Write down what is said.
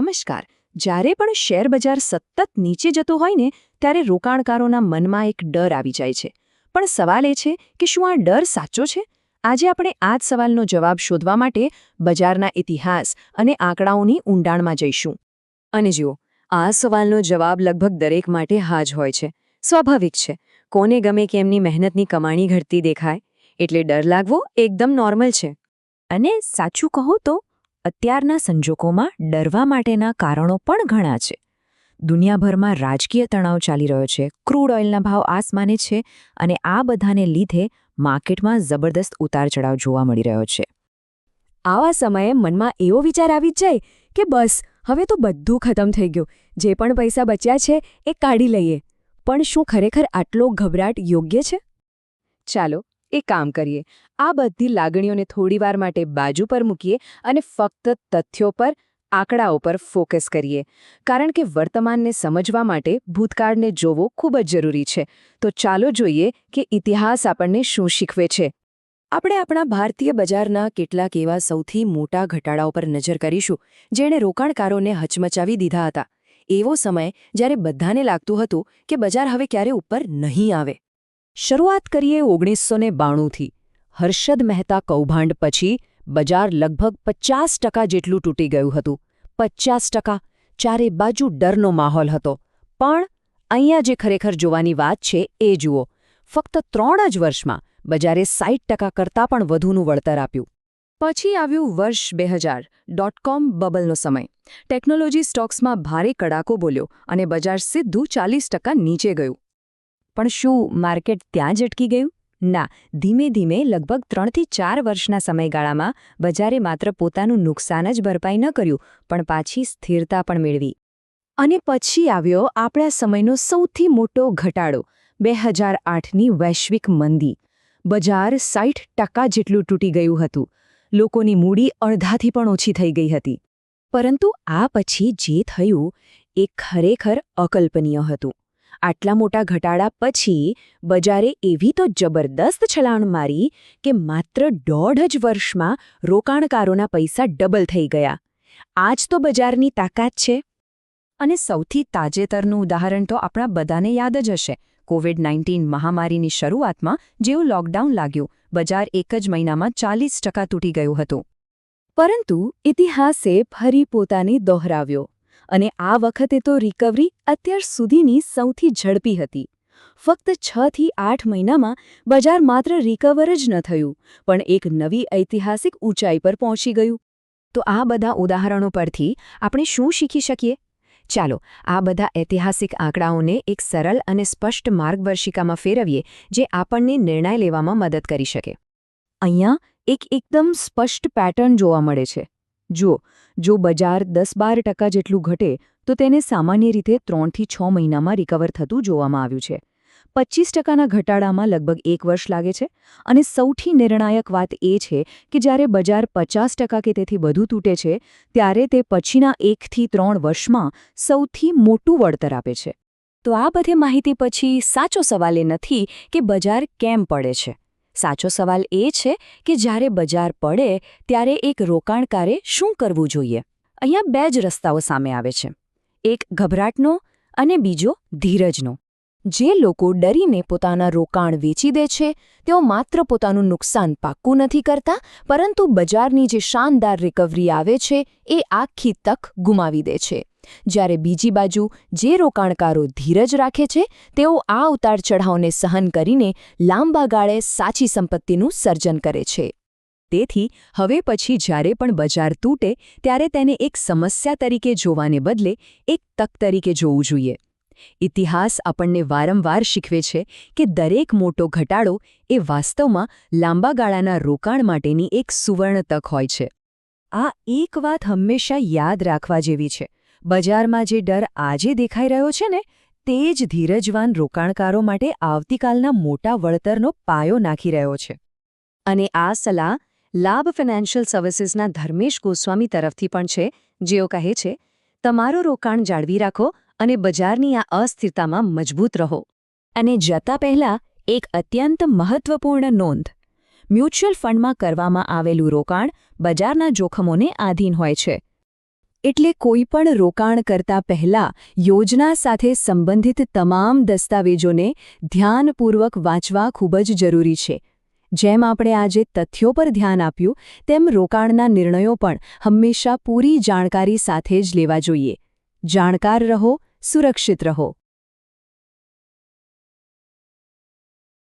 નમસ્કાર. જ્યારે પણ શેર બજાર સતત નીચે જતું હોય ને ત્યારે રોકાણકારોના મનમાં એક ડર આવી જાય છે. પણ સવાલ એ છે કે શું આ ડર સાચો છે? આજે આપણે આ જ સવાલનો જવાબ શોધવા માટે બજારના ઇતિહાસ અને આંકડાઓની ઊંડાણમાં જઈશું. અને જુઓ, આ સવાલનો જવાબ લગભગ દરેક માટે હા જ હોય છે. સ્વાભાવિક છે. કોને ગમે કે એમની મહેનતની કમાણી ઘટતી દેખાય એટલે ડર લાગવો એકદમ નોર્મલ છે. અને સાચું કહો તો અત્યારના સંજોગોમાં ડરવા માટેના કારણો પણ ઘણા છે. દુનિયાભરમાં રાજકીય તણાવ ચાલી રહ્યો છે, ક્રૂડ ઓઇલના ભાવ આસમાને છે અને આ બધાને લીધે માર્કેટમાં જબરદસ્ત ઉતાર-ચઢાવ જોવા મળી રહ્યો છે. આવા સમયે મનમાં એવો વિચાર આવી જ જાય કે બસ હવે તો બધું ખતમ થઈ ગયું, જે પણ પૈસા બચ્યા છે એ કાઢી લઈએ. પણ શું ખરેખર આટલો ગભરાટ યોગ્ય છે? ચાલો એક કામ કરીએ. આ બધી લાગણીઓને થોડીવાર માટે બાજુ પર મૂકીએ અને ફક્ત તથ્યો પર, આંકડાઓ પર ફોકસ કરીએ. કારણ કે વર્તમાનને સમજવા માટે ભૂતકાળને જોવો ખૂબ જ જરૂરી છે. તો ચાલો જોઈએ કે ઇતિહાસ આપણને શું શીખવે છે. આપણે આપણા ભારતીય બજારના કેટલાક એવા સૌથી મોટા ઘટાડાઓ પર નજર કરીશું, જેણે રોકાણકારોને હચમચાવી દીધા હતા. એવો સમય જ્યારે બધાને લાગતું હતું કે બજાર હવે ક્યારે ઉપર નહીં આવે. શરૂઆત કરીએ 1992થી. હર્ષદ મહેતા કૌભાંડ પછી બજાર લગભગ 50% જેટલું તૂટી ગયું હતું. 50%! ચારે બાજુ ડરનો માહોલ હતો. પણ અહીંયા જે ખરેખર જોવાની વાત છે એ જુઓ. ફક્ત 3 જ વર્ષમાં બજારે 60% કરતાં પણ વધુનું વળતર આપ્યું. પછી આવ્યું વર્ષ 2000, .com બબલનો સમય. ટેકનોલોજી સ્ટોક્સમાં ભારે કડાકો બોલ્યો અને બજાર સીધું 40% નીચે ગયું. પણ શું માર્કેટ ત્યાં જ અટકી ગયું? ના, ધીમે ધીમે લગભગ 3 થી 4 વર્ષના સમયગાળામાં બજારે માત્ર પોતાનું નુકસાન જ ભરપાઈ ન કર્યું, પણ પાછી સ્થિરતા પણ મેળવી. અને પછી આવ્યો આપણા સમયનો સૌથી મોટો ઘટાડો, 2008ની વૈશ્વિક મંદી. બજાર 60% જેટલું તૂટી ગયું હતું. લોકોની મૂડી અડધાથી પણ ઓછી થઈ ગઈ હતી. પરંતુ આ પછી જે થયું એ ખરેખર અકલ્પનીય હતું. આટલા મોટા ઘટાડા પછી બજારે એવી તો જબરદસ્ત છલાંગ મારી કે માત્ર 1.5 જ વર્ષમાં રોકાણકારોના પૈસા ડબલ થઈ ગયા. આ જ તો બજારની તાકાત છે. અને સૌથી તાજેતરનું ઉદાહરણ તો આપણા બધાને યાદ જ હશે. કોવિડ-19 મહામારીની શરૂઆતમાં જેવું લોકડાઉન લાગ્યું, બજાર એક જ મહિનામાં 40% તૂટી ગયું હતું. પરંતુ ઇતિહાસે ફરી પોતાને દોહરાવ્યો. અને આ વખતે તો રિકવરી અત્યાર સુધીની સૌથી ઝડપી હતી. ફક્ત 6 થી 8 મહિનામાં બજાર માત્ર રિકવર જ ન થયું, પણ એક નવી ઐતિહાસિક ઊંચાઈ પર પહોંચી ગયું. તો આ બધા ઉદાહરણો પરથી આપણે શું શીખી શકીએ? ચાલો આ બધા ઐતિહાસિક આંકડાઓને એક સરળ અને સ્પષ્ટ માર્ગદર્શિકામાં ફેરવીએ, જે આપણને નિર્ણય લેવામાં મદદ કરી શકે. અહીંયા એક એકદમ સ્પષ્ટ પેટર્ન જોવા મળે છે. જુઓ, જો બજાર 10-12% જેટલું ઘટે તો તેને સામાન્ય રીતે 3 થી 6 મહિનામાં રિકવર થતું જોવામાં આવ્યું છે. 25%ના ઘટાડામાં લગભગ 1 વર્ષ લાગે છે. અને સૌથી નિર્ણાયક વાત એ છે કે જ્યારે બજાર 50% કે તેથી વધુ તૂટે છે, ત્યારે તે પછીના 1 થી 3 વર્ષમાં સૌથી મોટું વળતર આપે છે. તો આ બધી માહિતી પછી સાચો સવાલ એ નથી કે બજાર કેમ પડે છે. સાચો સવાલ એ છે કે જ્યારે બજાર પડે ત્યારે એક રોકાણકારે શું કરવું જોઈએ. અહીંયા 2 જ રસ્તાઓ સામે આવે છે. એક ગભરાટનો અને બીજો ધીરજનો. જે લોકો ડરીને પોતાના રોકાણ વેચી દે છે, તેઓ માત્ર પોતાનું નુકસાન પાક્કું નથી કરતા, પરંતુ બજારની જે શાનદાર રિકવરી આવે છે એ આખી તક ગુમાવી દે છે. જ્યારે બીજી બાજુ જે રોકાણકારો ધીરજ રાખે છે, તેઓ આ ઉતાર-ચઢાવને સહન કરીને લાંબા ગાળે સાચી સંપત્તિનું સર્જન કરે છે. તેથી હવે પછી જ્યારે પણ બજાર તૂટે ત્યારે તેને એક સમસ્યા તરીકે જોવાને બદલે એક તક તરીકે જોવું જોઈએ. ઇતિહાસ આપણને વારંવાર શીખવે છે કે દરેક મોટો ઘટાડો એ વાસ્તવમાં લાંબા ગાળાના રોકાણ માટેની એક સુવર્ણ તક હોય છે. આ એક વાત હંમેશા યાદ રાખવા જેવી છે. બજારમાં જે ડર આજે દેખાઈ રહ્યો છે ને, તે જ ધીરજવાન રોકાણકારો માટે આવતીકાલના મોટા વળતરનો પાયો નાખી રહ્યો છે. અને આ સલાહ લાભ ફાઇનાન્શિયલ સર્વિસીસના ધર્મેશ ગોસ્વામી તરફથી પણ છે, જેઓ કહે છે, તમારું રોકાણ જાળવી રાખો અને બજારની આ અસ્થિરતામાં મજબૂત રહો. અને જતા પહેલા એક અત્યંત મહત્વપૂર્ણ નોંધ. મ્યુચ્યુઅલ ફંડમાં કરવામાં આવેલું રોકાણ બજારના જોખમોને આધીન હોય છે. એટલે કોઈ પણ રોકાણ કરતા પહેલા યોજના સાથે સંબંધિત તમામ દસ્તાવેજોને ધ્યાનપૂર્વક વાંચવા ખૂબ જ જરૂરી છે. જેમ આપણે આજે તથ્યો પર ધ્યાન આપ્યું તેમ રોકાણના નિર્ણયો પણ હંમેશા પૂરી જાણકારી સાથે જ લેવા જોઈએ. જાણકાર રહો, સુરક્ષિત રહો.